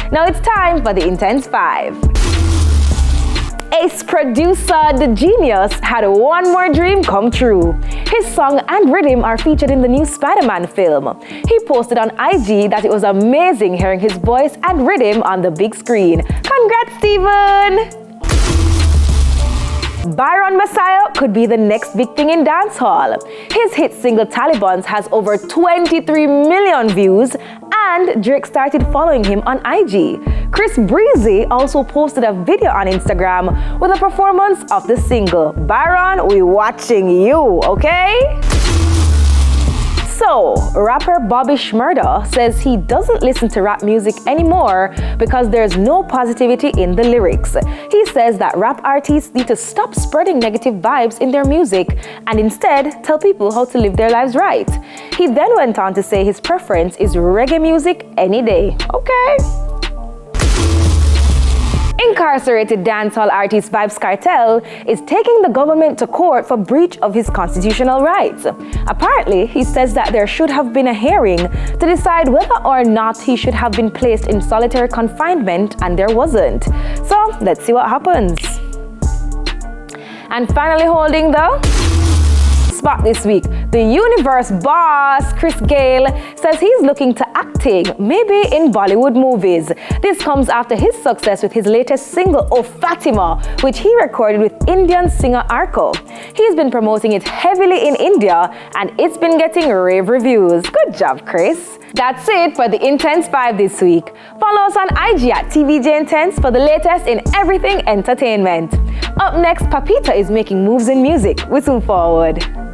Now it's time for the Intense 5. Ace producer The Genius had one more dream come true. His song and rhythm are featured in the new Spider-Man film. He posted on IG that it was amazing hearing his voice and rhythm on the big screen. Congrats, Steven! Byron Messiah could be the next big thing in dancehall. His hit single Taliban's has over 23 million views, and Drake started following him on IG. Chris Breezy also posted a video on Instagram with a performance of the single. Byron, we watching you, okay? So, rapper Bobby Shmurda says he doesn't listen to rap music anymore because there's no positivity in the lyrics. He says that rap artists need to stop spreading negative vibes in their music and instead tell people how to live their lives right. He then went on to say his preference is reggae music any day. Okay. Incarcerated dancehall artist Vybz Kartel is taking the government to court for breach of his constitutional rights. Apparently, he says that there should have been a hearing to decide whether or not he should have been placed in solitary confinement, and there wasn't. So, let's see what happens. And finally holding the spot this week, the Universe boss Chris Gayle says he's looking to acting, maybe in Bollywood movies. This comes after his success with his latest single, Oh Fatima, which he recorded with Indian singer Arko. He's been promoting it heavily in India and it's been getting rave reviews. Good job, Chris. That's it for the Intense 5 this week. Follow us on IG at TVJ Intense for the latest in everything entertainment. Up next, Papita is making moves in music. We soon forward.